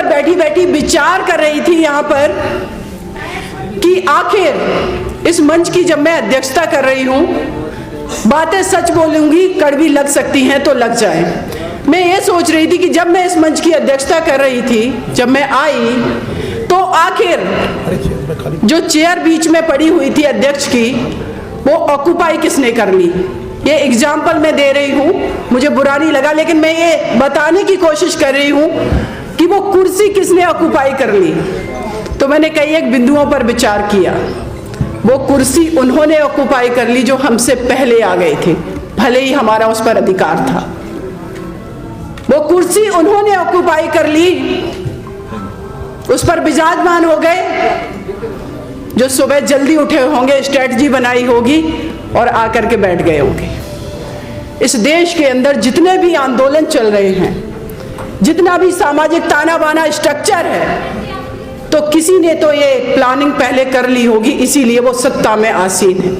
पर बैठी बैठी विचार कर रही थी यहाँ पर कि आखिर इस मंच की जब मैं अध्यक्षता कर रही हूँ, बातें सच बोलूंगी, कड़वी लग सकती हैं तो लग जाए। मैं ये सोच रही थी कि जब मैं इस मंच की अध्यक्षता कर रही थी, जब मैं आई, तो आखिर जो चेयर बीच में पड़ी हुई थी अध्यक्ष की, वो ऑक्यूपाई किसने कर ली। ये एग्जाम्पल मैं दे रही हूँ, मुझे बुरा नहीं लगा, लेकिन मैं ये बताने की कोशिश कर रही हूँ कि वो कुर्सी किसने ऑक्यूपाई कर ली। तो मैंने कई एक बिंदुओं पर विचार किया। वो कुर्सी उन्होंने ऑक्यूपाई कर ली जो हमसे पहले आ गए थे, भले ही हमारा उस पर अधिकार था। वो कुर्सी उन्होंने ऑक्यूपाई कर ली, उस पर विराजमान हो गए, जो सुबह जल्दी उठे होंगे, स्ट्रेटजी बनाई होगी और आकर के बैठ गए होंगे। इस देश के अंदर जितने भी आंदोलन चल रहे हैं, जितना भी सामाजिक ताना बाना स्ट्रक्चर है, तो किसी ने तो ये प्लानिंग पहले कर ली होगी, इसीलिए वो सत्ता में आसीन है।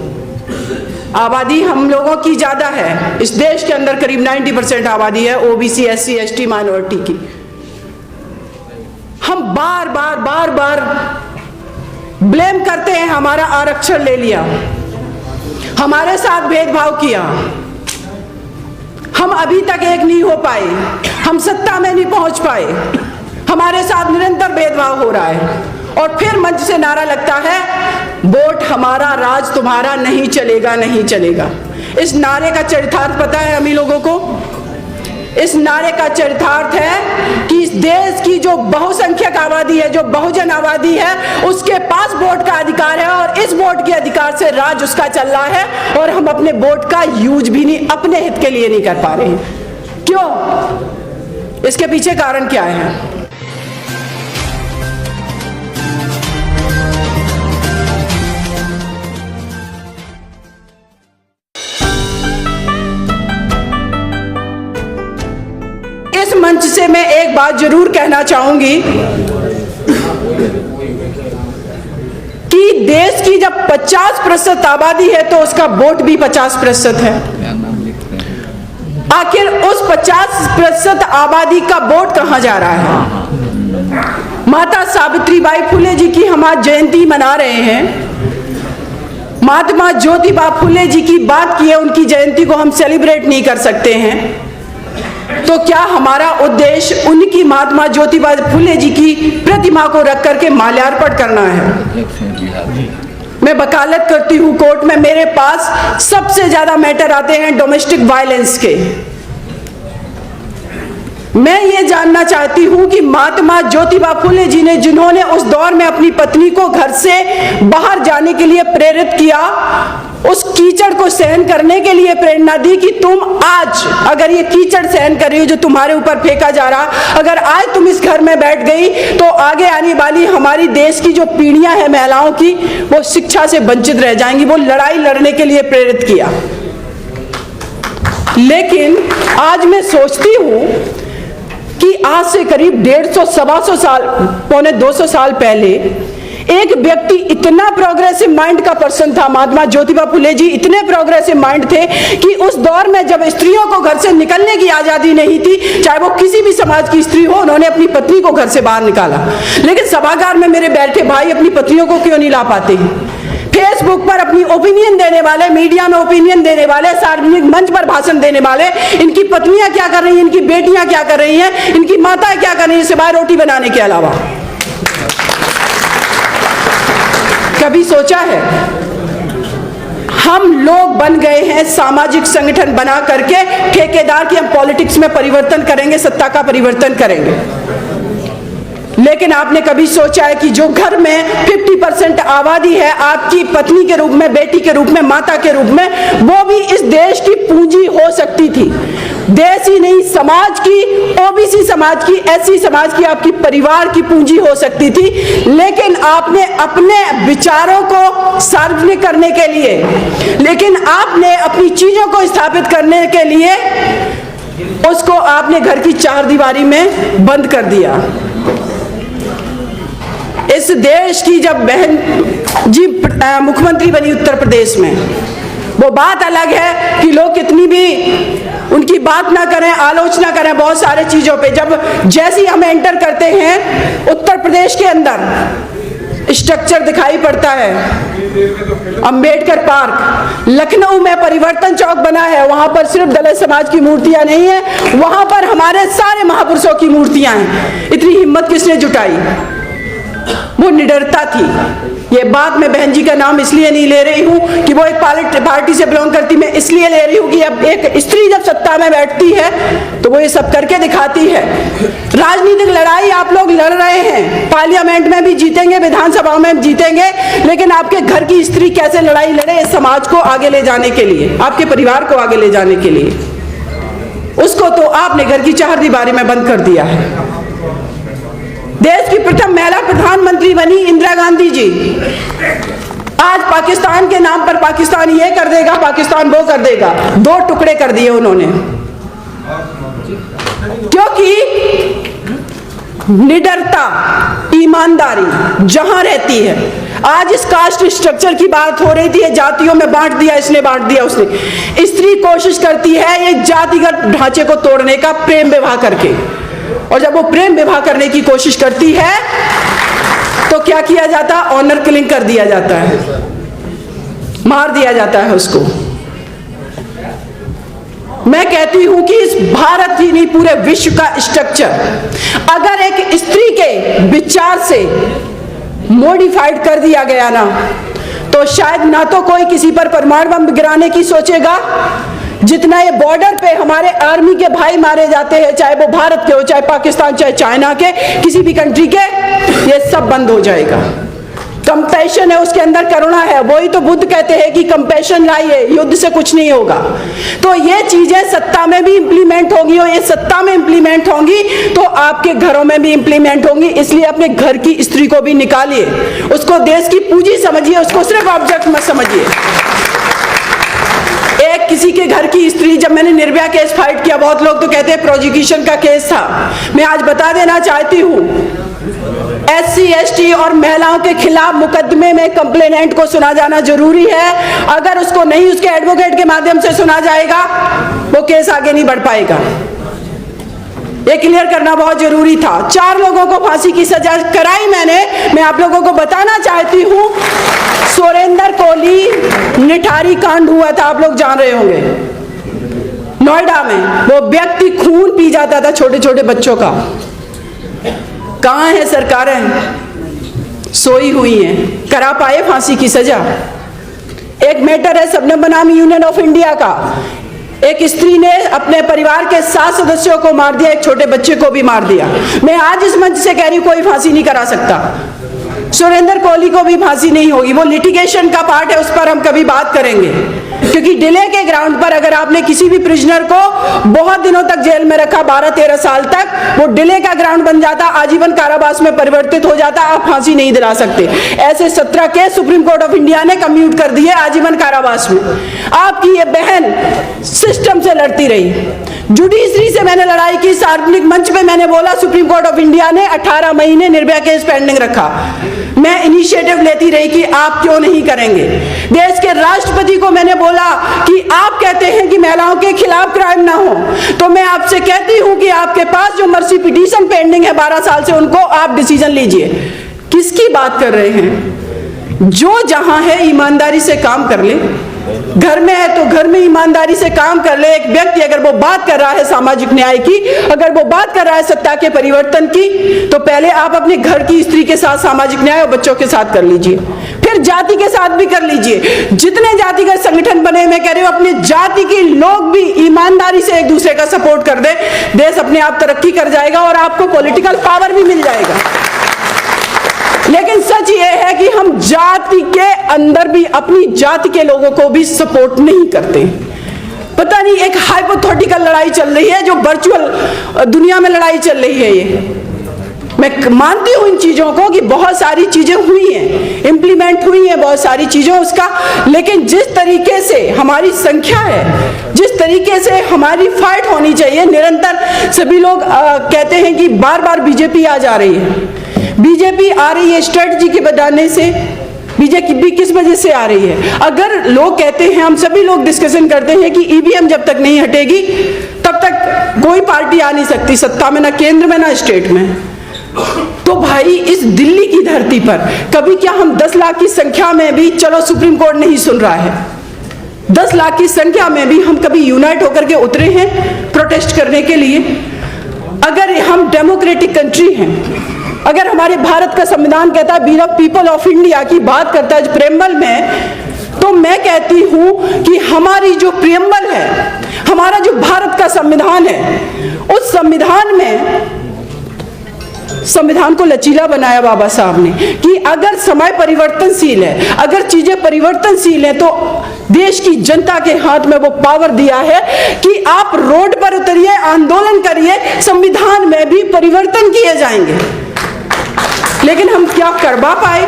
आबादी हम लोगों की ज्यादा है इस देश के अंदर, करीब 90% आबादी है ओबीसी, एससी, एसटी, माइनॉरिटी की। हम बार बार ब्लेम करते हैं, हमारा आरक्षण ले लिया, हमारे साथ भेदभाव किया, हम अभी तक एक नहीं हो पाए, हम सत्ता में नहीं पहुंच पाए, हमारे साथ निरंतर भेदभाव हो रहा है। और फिर मंच से नारा लगता है, वोट हमारा, राज तुम्हारा, नहीं चलेगा, नहीं चलेगा। इस नारे का चरितार्थ पता है हम ही लोगों को? इस नारे का चरितार्थ है कि इस देश की जो बहुसंख्यक आबादी है, जो बहुजन आबादी है, उसके पास वोट का अधिकार है और इस वोट के अधिकार से राज उसका चल रहा है और हम अपने वोट का यूज भी नहीं, अपने हित के लिए नहीं कर पा रहे हैं। क्यों? इसके पीछे कारण क्या है? इस मंच से मैं एक बात जरूर कहना चाहूंगी कि देश की जब 50% आबादी है तो उसका वोट भी 50% है। आखिर उस 50% आबादी का वोट कहां जा रहा है? माता सावित्रीबाई फुले जी की हम आज जयंती मना रहे हैं। महात्मा ज्योतिबा फुले जी की बात की है, उनकी जयंती को हम सेलिब्रेट नहीं कर सकते हैं। तो क्या हमारा उद्देश्य उनकी, महात्मा ज्योतिबा फुले जी की प्रतिमा को रख करके माल्यार्पण करना है? मैं वकालत करती हूँ कोर्ट में, मेरे पास सबसे ज्यादा मैटर आते हैं डोमेस्टिक वायलेंस के। मैं ये जानना चाहती हूँ कि महात्मा ज्योतिबा फुले जी ने, जिन्होंने उस दौर में अपनी पत्नी को घर से बाहर जाने के लिए प्रेरित किया, उस कीचड़ को सहन करने के लिए प्रेरणा दी कि तुम आज अगर ये कीचड़ सहन कर रही हो जो तुम्हारे ऊपर फेंका जा रहा, अगर आज तुम इस घर में बैठ गई तो आगे आने वाली हमारी देश की जो पीढ़ियां हैं महिलाओं की, वो शिक्षा से वंचित रह जाएंगी। वो लड़ाई लड़ने के लिए प्रेरित किया। लेकिन आज मैं सोचती हूं कि आज से करीब 150-125 साल, पौने 200 साल पहले एक व्यक्ति इतना प्रोग्रेसिव माइंड का पर्सन था, महात्मा ज्योतिबा फुले जी इतने प्रोग्रेसिव माइंड थे कि उस दौर में जब स्त्रियों को घर से निकलने की आजादी नहीं थी, चाहे वो किसी भी समाज की स्त्री हो, उन्होंने अपनी पत्नी को घर से बाहर निकाला। लेकिन सभागार में मेरे बैठे भाई अपनी पत्नियों को क्यों नहीं ला पाते? फेसबुक पर अपनी ओपिनियन देने वाले, मीडिया में ओपिनियन देने वाले, सार्वजनिक मंच पर भाषण देने वाले, इनकी पत्नियां क्या कर रही हैं, इनकी बेटियां क्या कर रही हैं, इनकी माताएं क्या कर रही हैं सिवाय रोटी बनाने के अलावा? कभी सोचा है? हम लोग बन गए हैं सामाजिक संगठन बना करके ठेकेदार की, हम पॉलिटिक्स में परिवर्तन करेंगे, सत्ता का परिवर्तन करेंगे। लेकिन आपने कभी सोचा है कि जो घर में 50% आबादी है, आपकी पत्नी के रूप में, बेटी के रूप में, माता के रूप में, वो भी इस देश की पूंजी हो सकती थी। देश ही नहीं, समाज की, ओबीसी समाज की, एससी समाज की, आपकी परिवार की पूंजी हो सकती थी। लेकिन आपने अपने विचारों को सार्वजनिक करने के लिए, लेकिन आपने अपनी चीजों को स्थापित करने के लिए उसको आपने घर की चार दीवारी में बंद कर दिया। इस देश की जब बहन जी मुख्यमंत्री बनी उत्तर प्रदेश में, वो बात अलग है कि लोग कितनी भी उनकी बात ना करें, आलोचना करें बहुत सारे चीजों पे। जब जैसे ही हम एंटर करते हैं उत्तर प्रदेश के अंदर स्ट्रक्चर दिखाई पड़ता है, अंबेडकर पार्क, लखनऊ में परिवर्तन चौक बना है, वहां पर सिर्फ दलित समाज की मूर्तियां नहीं है, वहां पर हमारे सारे महापुरुषों की मूर्तियां हैं। इतनी हिम्मत किसने जुटाई? वो निडरता थी। ये बात मैं बहन जी का नाम इसलिए नहीं ले रही हूं कि वो एक पार्टी से बिलोंग करती, मैं इसलिए ले रही हूं कि अब एक स्त्री जब सत्ता में बैठती है तो वो ये सब करके दिखाती है। राजनीतिक लड़ाई आप लोग लड़ रहे हैं, पार्लियामेंट में भी जीतेंगे, विधानसभा में भी जीतेंगे, लेकिन आपके घर की स्त्री कैसे लड़ाई लड़े इस समाज को आगे ले जाने के लिए, आपके परिवार को आगे ले जाने के लिए, उसको तो आपने घर की चारदीवारी में बंद कर दिया है। देश की प्रथम महिला प्रधानमंत्री बनी इंदिरा गांधी जी, आज पाकिस्तान के नाम पर पाकिस्तान ये कर देगा, पाकिस्तान वो कर देगा, दो टुकड़े कर दिए उन्होंने, क्योंकि निडरता, ईमानदारी जहां रहती है। आज इस कास्ट स्ट्रक्चर की बात हो रही थी, जातियों में बांट दिया, इसने बांट दिया, उसने। स्त्री कोशिश करती है ये जातिगत ढांचे को तोड़ने का प्रेम विवाह करके, और जब वो प्रेम विवाह करने की कोशिश करती है तो क्या किया जाता? ऑनर किलिंग कर दिया जाता है, मार दिया जाता है उसको। मैं कहती हूं कि इस भारत ही नहीं पूरे विश्व का स्ट्रक्चर अगर एक स्त्री के विचार से मॉडिफाइड कर दिया गया ना, तो शायद ना तो कोई किसी पर परमाणु बम गिराने की सोचेगा, जितना ये बॉर्डर पे हमारे आर्मी के भाई मारे जाते हैं, चाहे वो भारत के हो, चाहे पाकिस्तान, चाहे चाइना के, किसी भी कंट्री के, ये सब बंद हो जाएगा। कंपैशन है उसके अंदर, करुणा है। वही तो बुद्ध कहते हैं कि कंपैशन लाइए, युद्ध से कुछ नहीं होगा। तो ये चीजें सत्ता में भी इंप्लीमेंट होंगी, और ये सत्ता में इंप्लीमेंट होंगी तो आपके घरों में भी इंप्लीमेंट होंगी। इसलिए अपने घर की स्त्री को भी निकालिए, उसको देश की पूंजी समझिए, उसको सिर्फ ऑब्जेक्ट मत समझिए। एक किसी के घर की स्त्री, जब मैंने निर्भया केस फाइट किया, बहुत लोग तो कहते हैं प्रोसिक्यूशन का केस था, मैं आज बता देना चाहती हूं SC ST और महिलाओं के खिलाफ मुकदमे में कंप्लेनेंट को सुना जाना जरूरी है। अगर उसको नहीं उसके एडवोकेट के माध्यम से सुना जाएगा वो केस आगे नहीं बढ़ पाएगा। ये क्लियर करना बहुत जरूरी था। 4 लोगों को फांसी की सजा कराई मैंने। मैं आप लोगों को बताना चाहती हूं, सुरेंद्र कोहली निठारी कांड हुआ था, आप लोग जान रहे होंगे, नोएडा में। वो व्यक्ति खून पी जाता था छोटे छोटे बच्चों का। कहां है सरकारें? सोई हुई हैं। करा पाए फांसी की सजा? एक मैटर है शबनम बनामी यूनियन ऑफ इंडिया का, एक स्त्री ने अपने परिवार के 7 सदस्यों को मार दिया, एक छोटे बच्चे को भी मार दिया। मैं आज इस मंच से कह रही हूं कोई फांसी नहीं करा सकता, सुरेंद्र कोहली को भी फांसी नहीं होगी। वो लिटिगेशन का पार्ट है, उस पर हम कभी बात करेंगे, क्योंकि डिले के ग्राउंड पर अगर आपने किसी भी प्रिजनर को बहुत दिनों तक जेल में रखा, 12-13 साल तक, वो डिले का ग्राउंड बन जाता, आजीवन कारावास में परिवर्तित हो जाता, आप फांसी नहीं दिला सकते। ऐसे 17 case supreme court of India ने कम्यूट कर दिए आजीवन कारावास में। आपकी ये बहन सिस्टम से लड़ती रही, जुडिशरी से मैंने लड़ाई की, सार्वजनिक मंच पे मैंने बोला सुप्रीम कोर्ट ऑफ इंडिया ने 18 महीने निर्भया केस पेंडिंग रखा। मैं इनिशिएटिव लेती रही कि आप क्यों नहीं करेंगे। देश के राष्ट्रपति को मैंने बोला कि आप कहते हैं कि महिलाओं के खिलाफ क्राइम ना हो, तो मैं आपसे कहती हूं कि आपके पास जो मर्सी पिटीशन पेंडिंग है 12 साल से, उनको आप डिसीजन लीजिए। किसकी बात कर रहे हैं? जो जहां है ईमानदारी से काम कर ले, घर में है तो घर में ईमानदारी से काम कर ले। एक व्यक्ति अगर वो बात कर रहा है सामाजिक न्याय की, अगर वो बात कर रहा है सत्ता के परिवर्तन की, तो पहले आप अपने घर की स्त्री के साथ सामाजिक न्याय और बच्चों के साथ कर लीजिए, फिर जाति के साथ भी कर लीजिए। जितने जातिगत संगठन बने, मैं कह रही हूं अपने जाति के लोग भी ईमानदारी से एक दूसरे का सपोर्ट कर दे, देश अपने आप तरक्की कर जाएगा और आपको पॉलिटिकल पावर भी मिल जाएगा। लेकिन सच ये है कि हम जाति के अंदर भी अपनी जाति के लोगों को भी सपोर्ट नहीं करते। पता नहीं एक हाइपोथेटिकल लड़ाई चल रही है, जो वर्चुअल दुनिया में लड़ाई चल रही है। ये मैं मानती हूं इन चीजों को कि बहुत सारी चीजें हुई हैं, इंप्लीमेंट हुई हैं बहुत सारी चीजों उसका, लेकिन जिस तरीके से हमारी संख्या है, जिस तरीके से हमारी फाइट होनी चाहिए निरंतर, सभी लोग कहते हैं कि बार बार बीजेपी आ जा रही है, बीजेपी आ रही है स्ट्रेटजी के बनाने से, बीजेपी किस वजह से आ रही है? अगर लोग कहते हैं, हम सभी लोग डिस्कशन करते हैं कि ईवीएम जब तक नहीं हटेगी तब तक कोई पार्टी आ नहीं सकती सत्ता में, ना केंद्र में ना स्टेट में। तो भाई इस दिल्ली की धरती पर कभी क्या हम 10 लाख की संख्या में भी, चलो सुप्रीम कोर्ट नहीं सुन रहा है, 10 लाख की संख्या में भी हम कभी यूनाइट होकर के उतरे हैं प्रोटेस्ट करने के लिए? अगर हम डेमोक्रेटिक कंट्री हैं, अगर हमारे भारत का संविधान कहता है we the people of India की बात करता है प्रेम्बल में, तो मैं कहती हूं कि हमारी जो प्रेम्बल है, हमारा जो भारत का संविधान है, उस संविधान में, संविधान को लचीला बनाया बाबा साहब ने कि अगर समय परिवर्तनशील है, अगर चीजें परिवर्तनशील हैं, तो देश की जनता के हाथ में वो पावर दिया है कि आप रोड पर उतरिए, आंदोलन करिए, संविधान में भी परिवर्तन किए जाएंगे। लेकिन हम क्या करवा पाए?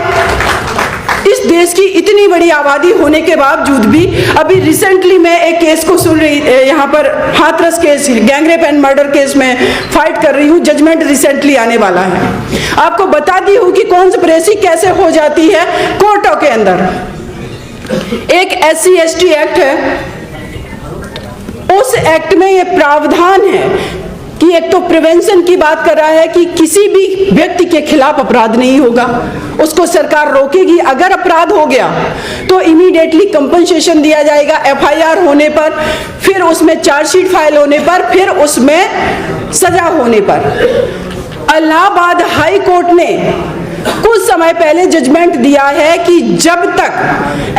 इस देश की इतनी बड़ी आबादी होने के बावजूद भी, अभी रिसेंटली मैं एक केस को सुन रही, यहाँ पर Hathras case, gangrape and murder case में फाइट कर रही हूँ, जजमेंट रिसेंटली आने वाला है। आपको बताती हूँ कि कॉन्स्पिरेसी कैसे हो जाती है कोर्टों के अंदर। एक SC/ST एक्ट है, उस एक्ट में ये प्रावधान है कि एक तो प्रिवेंशन की बात कर रहा है कि किसी भी व्यक्ति के खिलाफ अपराध नहीं होगा, उसको सरकार रोकेगी। अगर अपराध हो गया तो इमीडिएटली कंपनसेशन दिया जाएगा FIR होने पर, फिर उसमें चार्जशीट फाइल होने पर, फिर उसमें सजा होने पर। इलाहाबाद हाई कोर्ट ने कुछ समय पहले जजमेंट दिया है कि जब तक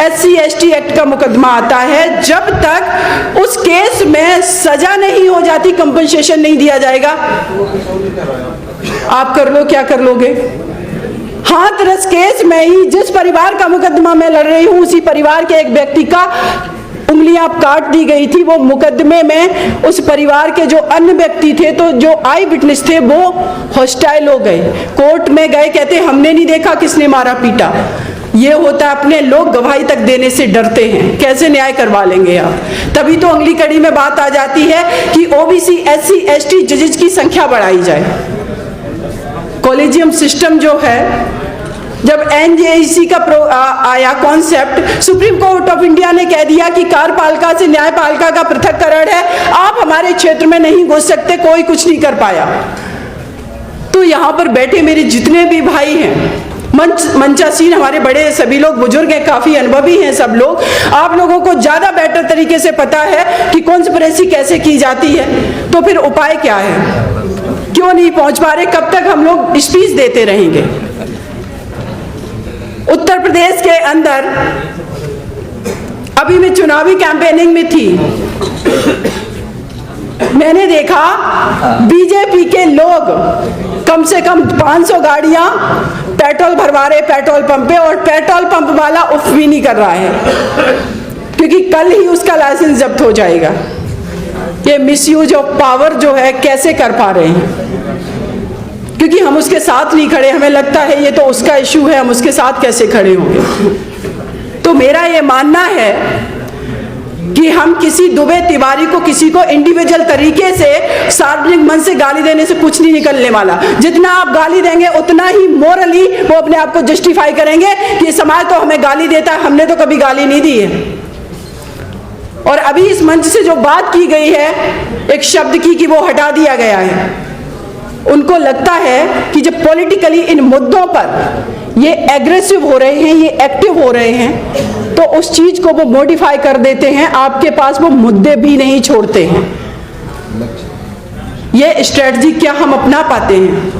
SC/ST एक्ट का मुकदमा आता है, जब तक उस केस में सजा नहीं हो जाती, कंपनसेशन नहीं दिया जाएगा। आप कर लो, क्या कर लोगे? हाथरस केस में ही जिस परिवार का मुकदमा मैं लड़ रही हूं, उसी परिवार के एक व्यक्ति का उंगलियां काट दी गई थी। वो मुकदमे में उस परिवार के जो अन्य व्यक्ति थे, तो जो आई विटनेस थे, वो हॉस्टाइल हो गए, कोर्ट में गए, कहते हमने नहीं देखा किसने मारा पीटा। ये होता है, अपने लोग गवाही तक देने से डरते हैं, कैसे न्याय करवा लेंगे आप? तभी तो अगली कड़ी में बात आ जाती है कि OBC SC/ST जजेस की संख्या बढ़ाई जाए। कॉलेजियम सिस्टम जो है, जब NJEC का आया concept, supreme court of India ने कह दिया कि कार्यपालिका से न्यायपालिका का पृथक्करण है, आप हमारे क्षेत्र में नहीं घुस सकते, कोई कुछ नहीं कर पाया। तो यहाँ पर बैठे मेरे जितने भी भाई हैं, मंचासीन हमारे बड़े सभी लोग बुजुर्ग हैं, काफी अनुभवी हैं सब लोग, आप लोगों को ज्यादा बेटर तरीके से पता है कि कॉन्स्पिरेसी कैसे की जाती है। तो फिर उपाय क्या है? क्यों नहीं पहुंच पा रहे? कब तक हम लोग स्पीच देते रहेंगे? उत्तर प्रदेश के अंदर अभी मैं चुनावी कैंपेनिंग में थी, मैंने देखा बीजेपी के लोग कम से कम 500 गाड़ियां पेट्रोल भरवा रहे पेट्रोल पंप पे, और पेट्रोल पंप वाला उफ भी नहीं कर रहा है क्योंकि कल ही उसका लाइसेंस जब्त हो जाएगा। ये मिसयूज ऑफ पावर जो है कैसे कर पा रहे हैं? क्योंकि हम उसके साथ नहीं खड़े, हमें लगता है ये तो उसका इशू है, हम उसके साथ कैसे खड़े होंगे। तो मेरा ये मानना है कि हम किसी दुबे तिवारी को, किसी को इंडिविजुअल तरीके से सार्वजनिक मंच से गाली देने से कुछ नहीं निकलने वाला। जितना आप गाली देंगे उतना ही मोरली वो अपने आप को जस्टिफाई करेंगे कि समाज तो हमें गाली देता है, हमने तो कभी गाली नहीं दी है। और अभी इस मंच से जो बात की गई है एक शब्द की, कि वो हटा दिया गया है, उनको लगता है कि जब पॉलिटिकली इन मुद्दों पर ये एग्रेसिव हो रहे हैं, ये एक्टिव हो रहे हैं, तो उस चीज को वो मॉडिफाई कर देते हैं, आपके पास वो मुद्दे भी नहीं छोड़ते हैं। ये स्ट्रेटजी क्या हम अपना पाते हैं?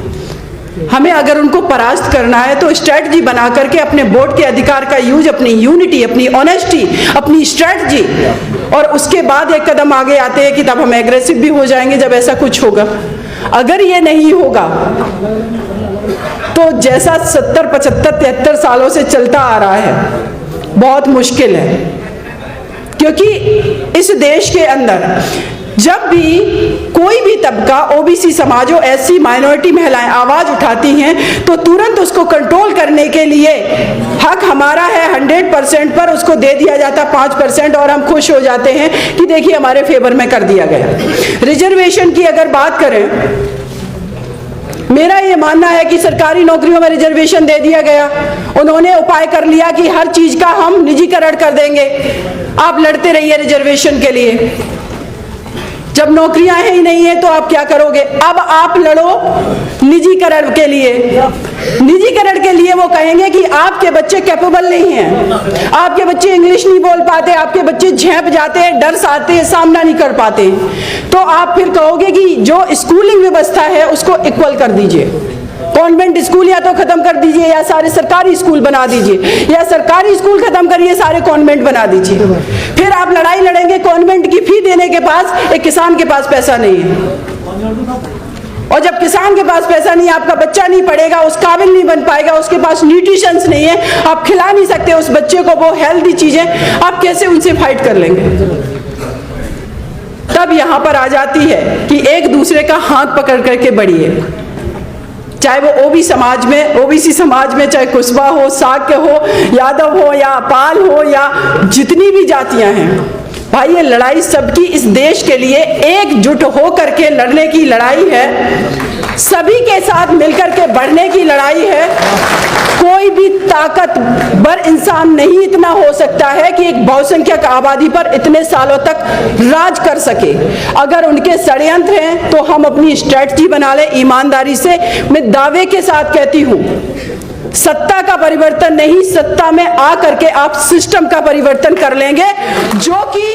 हमें अगर उनको परास्त करना है तो स्ट्रेटजी बना करके अपने वोट के अधिकार का यूज, अपनी यूनिटी, अपनी ऑनेस्टी, अपनी स्ट्रेटजी, और उसके बाद एक कदम आगे आते हैं कि तब हम एग्रेसिव भी हो जाएंगे जब ऐसा कुछ होगा। अगर ये नहीं होगा तो जैसा 70, 75, 73 सालों से चलता आ रहा है, बहुत मुश्किल है। क्योंकि इस देश के अंदर जब भी कोई भी तबका, OBC समाज हो, SC, माइनॉरिटी, महिलाएं आवाज उठाती हैं, तो तुरंत उसको कंट्रोल करने के लिए हक हमारा है 100% पर उसको दे दिया जाता 5%, और हम खुश हो जाते हैं कि देखिए हमारे फेवर में कर दिया गया। रिजर्वेशन की अगर बात करें मेरा ये मानना है कि सरकारी नौकरियों में रिजर्वेशन दे दिया गया, उन्होंने उपाय कर लिया कि हर चीज का हम निजीकरण कर देंगे, आप लड़ते रहिए रिजर्वेशन के लिए। जब नौकरियां ही नहीं है तो आप क्या करोगे? अब आप लड़ो निजीकरण के लिए। निजीकरण के लिए वो कहेंगे कि आपके बच्चे कैपेबल नहीं हैं, आपके बच्चे इंग्लिश नहीं बोल पाते, आपके बच्चे झेप जाते हैं, डर से आते हैं, सामना नहीं कर पाते, तो आप फिर कहोगे कि जो स्कूलिंग व्यवस्था है उसको इक्वल कर दीजिए, कॉन्वेंट स्कूल या तो खत्म कर दीजिए या सारे सरकारी स्कूल बना दीजिए, या सरकारी स्कूल खत्म करिए सारे कॉन्वेंट बना दीजिए। फिर आप लड़ाई लड़ेंगे कॉन्वेंट की फी देने के पास, एक किसान के पास पैसा नहीं है, और जब किसान के पास पैसा नहीं है, आपका बच्चा नहीं पढ़ेगा, उस काबिल नहीं बन पाएगा, उसके पास न्यूट्रिशंस नहीं है, आप खिला नहीं सकते उस बच्चे को वो हेल्दी चीजें, आप कैसे उनसे फाइट कर लेंगे? तब यहां पर आ जाती है कि एक दूसरे का हाथ पकड़ करके बढ़िए, चाहे वो ओबीसी समाज में चाहे कुशवा हो, साक्य हो, यादव हो या पाल हो या जितनी भी जातियां हैं, भाई ये लड़ाई सबकी इस देश के लिए एकजुट हो करके लड़ने की लड़ाई है, सभी के साथ मिलकर के बढ़ने की लड़ाई है। कोई भी ताकतवर इंसान नहीं इतना हो सकता है कि एक बहुसंख्यक आबादी पर इतने सालों तक राज कर सके। अगर उनके षड्यंत्र हैं तो हम अपनी स्ट्रेटजी बना ले ईमानदारी से। मैं दावे के साथ कहती हूं, सत्ता का परिवर्तन नहीं, सत्ता में आ करके आप सिस्टम का परिवर्तन कर लेंगे, जो कि